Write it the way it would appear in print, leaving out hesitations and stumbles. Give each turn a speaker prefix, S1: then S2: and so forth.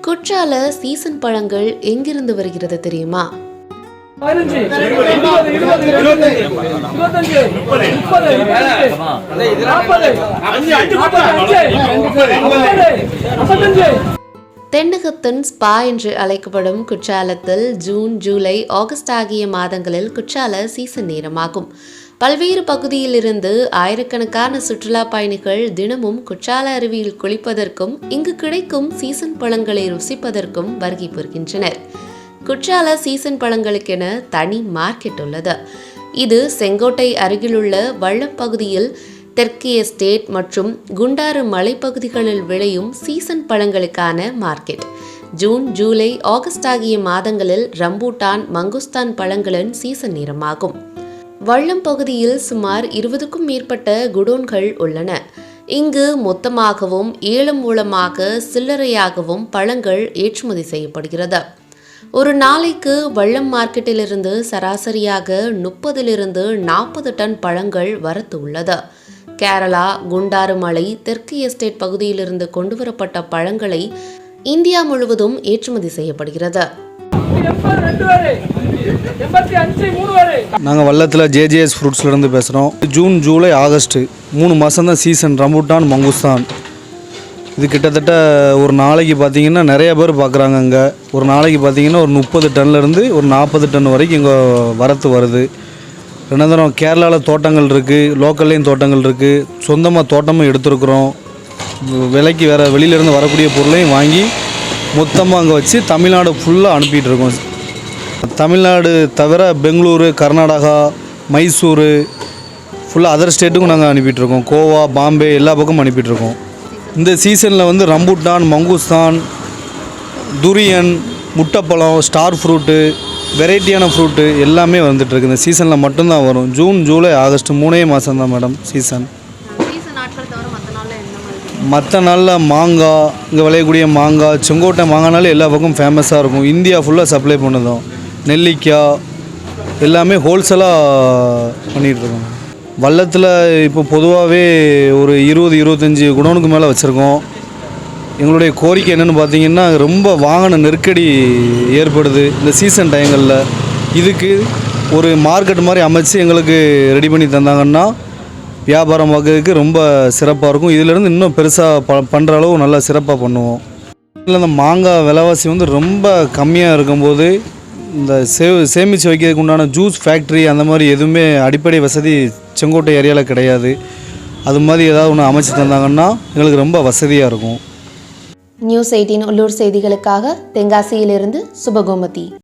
S1: குற்றால season பழங்கள் எங்கிருந்து வருகிறது தெரியுமா? தென்னகத்தின் ஸ்பா என்று அழைக்கப்படும் குற்றாலத்தில் ஜூன், ஜூலை, ஆகஸ்ட் ஆகிய மாதங்களில் குற்றால சீசன் நேரமாகும். பல்வேறு பகுதியிலிருந்து ஆயிரக்கணக்கான சுற்றுலா பயணிகள் தினமும் குற்றால அருவியில் குளிப்பதற்கும் இங்கு கிடைக்கும் சீசன் பழங்களை ருசிப்பதற்கும் வருகை புரிகின்றனர். குற்றால சீசன் பழங்களுக்கென தனி மார்க்கெட் உள்ளது. இது செங்கோட்டை அருகிலுள்ள வள்ளம் பகுதியில் தெற்கு எஸ்டேட் மற்றும் குண்டாறு மலைப்பகுதிகளில் விளையும் சீசன் பழங்களுக்கான மார்க்கெட். ஜூன், ஜூலை, ஆகஸ்ட் ஆகிய மாதங்களில் ரம்பூட்டான், மங்குஸ்தான் பழங்களின் சீசன் நேரமாகும். வள்ளம் பகுதியில் சுமார் 20க்கும் மேற்பட்ட குடோன்கள் உள்ளன. இங்கு மொத்தமாகவும் ஏலம் மூலமாக சில்லறையாகவும் பழங்கள் ஏற்றுமதி செய்யப்படுகிறது. ஒரு நாளைக்கு வள்ளம் மார்க்கெட்டிலிருந்து சராசரியாக 30-40 டன் பழங்கள் வரத்து உள்ளது. கேரளா, குண்டாறு மலை, தெற்கு எஸ்டேட் பகுதியிலிருந்து கொண்டுவரப்பட்ட பழங்களை இந்தியா முழுவதும் ஏற்றுமதி செய்யப்படுகிறது.
S2: நாங்கள் வள்ளத்தில் ஜேஜேஎஸ் ஃப்ரூட்ஸ்லேருந்து பேசுகிறோம். ஜூன், ஜூலை, ஆகஸ்ட்டு 3 மாதம் தான் சீசன். ரம்பூட்டான், மங்குஸ்தான் இது கிட்டத்தட்ட ஒரு நாளைக்கு பார்த்திங்கன்னா நிறைய பேர் பார்க்குறாங்க. இங்கே ஒரு நாளைக்கு பார்த்திங்கன்னா ஒரு 30 டன்லேருந்து ஒரு 40 டன் வரைக்கும் இங்கே வரத்து வருது. ரெண்டாவது கேரளாவில் தோட்டங்கள் இருக்குது, லோக்கல்லையும் தோட்டங்கள் இருக்குது. சொந்தமாக தோட்டமும் எடுத்துருக்குறோம். விலைக்கு வேறு வெளியிலேருந்து வரக்கூடிய பொருளையும் வாங்கி மொத்தமாக அங்கே வச்சு தமிழ்நாடு ஃபுல்லாக அனுப்பிட்டு இருக்கோம். தமிழ்நாடு தவிர பெங்களூரு, கர்நாடகா, மைசூரு ஃபுல்லாக அதர் ஸ்டேட்டுக்கும் நாங்கள் அனுப்பிட்டுருக்கோம். கோவா, பாம்பே எல்லா பக்கமும் அனுப்பிட்டுருக்கோம். இந்த சீசனில் வந்து ரம்பூட்டான், மங்குஸ்தான், துரியன், முட்டைப்பழம், ஸ்டார் ஃப்ரூட்டு, வெரைட்டியான ஃப்ரூட்டு எல்லாமே வந்துட்டுருக்கு. இந்த சீசனில் மட்டும்தான் வரும். ஜூன், ஜூலை, ஆகஸ்ட் 3 மாதம் தான் மேடம் சீசன். மற்ற நாளில் மாங்காய், இங்கே விளையக்கூடிய மாங்காய், செங்கோட்டை மாங்காய்னாலே எல்லா பக்கமும் ஃபேமஸாக இருக்கும். இந்தியா ஃபுல்லாக சப்ளை பண்ணுதோம். நெல்லிக்காய் எல்லாமே ஹோல்சேலாக பண்ணிகிட்ருக்கோம். வள்ளத்தில் இப்போ பொதுவாகவே ஒரு 20-25 குடோனுக்கு மேலே வச்சுருக்கோம். எங்களுடைய கோரிக்கை என்னென்னு பார்த்திங்கன்னா, ரொம்ப வாகன நெருக்கடி ஏற்படுது இந்த சீசன் டைங்களில். இதுக்கு ஒரு மார்க்கெட் மாதிரி அமைச்சு எங்களுக்கு ரெடி பண்ணி தந்தாங்கன்னா வியாபாரம் பார்க்கறதுக்கு ரொம்ப சிறப்பாக இருக்கும். இதிலேருந்து இன்னும் பெருசாக பண்ணுற அளவு நல்லா சிறப்பாக பண்ணுவோம். இல்லை, இந்த மாங்காய் விலைவாசி வந்து ரொம்ப கம்மியாக இருக்கும்போது இந்த சேமித்து வைக்கிறதுக்கு உண்டான ஜூஸ் ஃபேக்ட்ரி அந்த மாதிரி எதுவுமே அடிப்படை வசதி செங்கோட்டை ஏரியாவில் கிடையாது. அது மாதிரி ஏதாவது ஒன்று அமைச்சு தந்தாங்கன்னா எங்களுக்கு ரொம்ப வசதியாக இருக்கும்.
S1: நியூஸ் 18 உள்ளூர் செய்திகளுக்காக தென்காசியிலிருந்து சுபகோமதி.